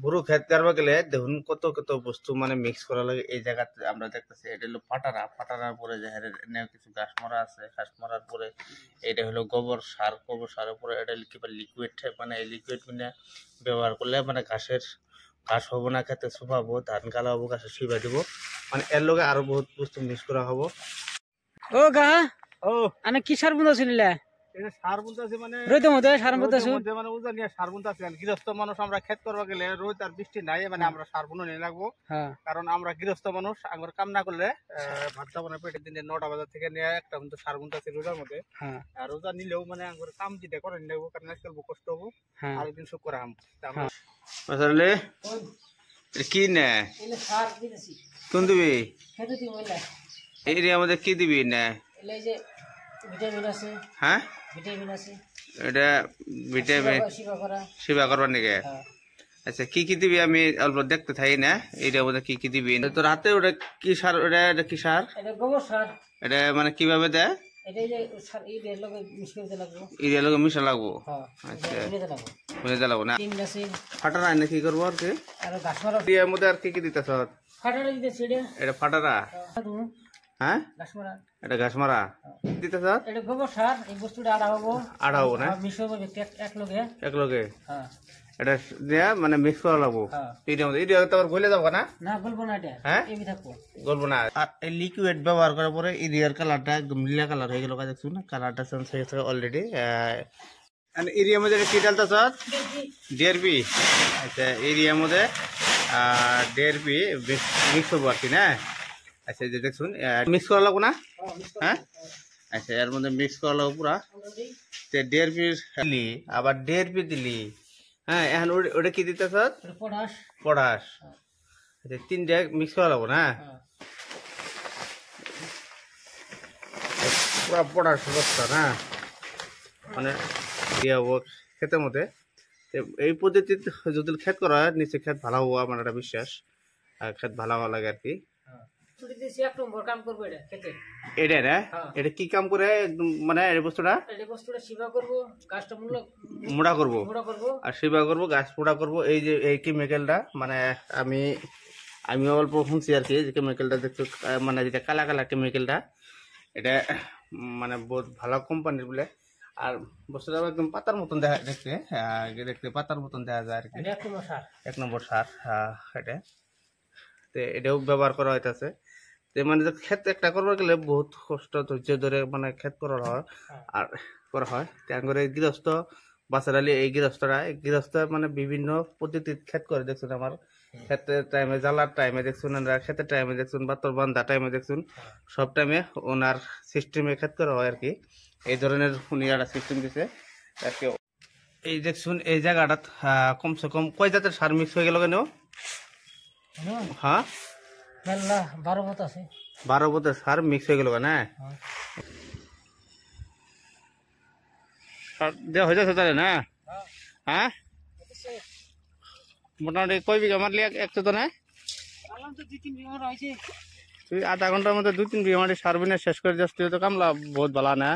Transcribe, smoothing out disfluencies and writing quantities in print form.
বুড়ো খেত করবা গেলে দেখুন কত কত বস্তু মানে মিক্স করা লাগে। এই জায়গাতে আমরা দেখতেছি এটা হলো পাটারার পরে যে কিছু ঘাস মরা আছে, ঘাস মরার পরে এটা হলো গোবর সারের পরে এটা কিবা লিকুইড মানে এই লিকুইড মানে ব্যবহার করলে মানে ঘাস হবো না, খেতে শুকাবো, ধান কালা হবো, ঘাসে শুইবা দিব, মানে এর লগে আরো বহুত বস্তু মিক্স করা হবো। ও গা ও আনে কি সার বুনতা ছিলা? এটা সার বুনতে আছে মানে রইতে মতে সার বুনতাছু মানে উজানিয়া সার বুনতে আছে। গৃহস্থ মানুষ আমরা ক্ষেত করবা গেলে রোদ আর বৃষ্টি নাই, মানে আমরা সার বুনো নিয়ে লাগবো। হ্যাঁ কারণ আমরা গৃহস্থ মানুষ, আমার কাম না করলে ভাত খাবো না। পেটের দিনে 9টা বাজার থেকে নিয়ে একটা কিন্তু সার বুনতে আছে রোজার মধ্যে। হ্যাঁ আর রোজা নিলেও মানে আমার কাম যেটা করে নিয়ে লাগবো, কারণ আজকাল কষ্ট হবো। আর একদিন সব করে আম আসলে কি না এলে সার দিতেছি কোন দিবি খেতে দি মইলা এই আমাদের কি দিবি না? এলে যে ভিটামিন আছে। হ্যাঁ ভিটামিন আছে, এটা ভিটামিন সেবা করবার নাকি? আচ্ছা কি কি দিবি আমি অল্প দেখতে থাকি না, এইটার মধ্যে কি কি দিবি তো রাতে? ওটা কি সার? এটা কি সার? এটা গোবর সার। এটা মানে কিভাবে দেয়? এটা যে সার এই এর লগে মিক্স করতে লাগবো। এর লগে মিশা লাগবো? হ্যাঁ আচ্ছা মিলাতে লাগবো। মিলাতে লাগবো না? তিন আছে ফাটারা এনে কি করবো আর কি? আর ঘাস মারা এর মধ্যে আর কি কি দিতেছ? ফাটাটা দিতেছি এটা ফাটারা? হ্যাঁ ঘাস মারা, এটা ঘাস মারা দিতেছ? এটা গোবর সার। এই বস্তুটা আড়া হবো না মিক্স হবে এক লগে। হ্যাঁ এটা দিয়ে মানে মিক্স করা লাগবো। হ্যাঁ এইটার মধ্যে এটা তো আবার গলে যাবো না? না গলবো না, এটা হ্যাঁ এমনি থাকবো, গলবো না। আর এই লিকুইড ব্যবহার করার পরে এরিয়ার কালারটা একদম নীলা কালার হয়ে গেল, দেখছো না? কালারটা চেঞ্জ হয়ে গেছে অলরেডি। এরিয়ার মধ্যে কি ডালতেছ? ডিআরপি। আচ্ছা এরিয়ার মধ্যে ডিআরপি মিক্স করবো আর কি না? আচ্ছা যে দেখুন মিক্স করা লাগবো না? হ্যাঁ আচ্ছা এর মধ্যে মিক্স করা লাগবো পুরা। ডিআরপি দিলি আবার ডিআরপি দিলি। হ্যাঁ এখন ওটা কি দিতেছ? পটাশ। আচ্ছা 3টা মিক্স করা লাগবো না? পুরা পটাশ বস্তা না, মানে দিয়া হবো ক্ষেতের মধ্যে। এই পদ্ধতিতে যদি ক্ষেত করা হয় নিশ্চয় ক্ষেত ভালো হওয়া মানে একটা বিশ্বাস, ক্ষেত ভালো হওয়া লাগে আর কি। এটা না এটা কি কাম করে একদম মানে এই বস্তুটা মোড়া করবো আর সেবা করবো, গাছ পোড়া করবো। এই যে এই কেমিক্যালটা মানে আমি অল্প শুনছি আর কি, যে কেমিক্যালটা দেখছো মানে যেটা কালা কালা কেমিক্যালটা, এটা মানে বহুত ভালো কোম্পানির বলে। আর বস্তুটা একদম পাতার মতন দেখতে পাতার মতন দেখা যায় আর কি। 1 নম্বর সার এটা। তো এটাও ব্যবহার করা হইতেছে। মানে ক্ষেত একটা করবার গেলে বহুত কষ্ট ধৈর্য ধরে মানে ক্ষেত করা হয় আর করা হয়। করে গৃহস্থ বাচ্চারালি এই গৃহস্থ মানে বিভিন্ন পদ্ধতির ক্ষেত করে দেখছেন। আমার ক্ষেতের টাইমে জ্বালার টাইমে দেখছুন, ক্ষেতের টাইমে দেখছুন, বাতর বান্ধা টাইমে দেখছুন, সব টাইমে ওনার সিস্টেমে ক্ষেত করা হয় আর কি। এই ধরনের উনি একটা সিস্টেম দিছে আর কি। এই দেখছুন এই জায়গাটা কমসে কম কয় জাতের সার মিক্স হয়ে গেল কেন? হ্যাঁ 12 বোতল সার মিক্স হয়ে গেল না? দেওয়া হয়ে যাচ্ছে তাহলে না? হ্যাঁ মোটামুটি কয় বিঘা মারলি একশো তো না? তুই আধা ঘন্টার মধ্যে 2-3 বিঘা মাটি সার বিনা শেষ করে যাস, তুই তো কামলা বহুত ভালো না?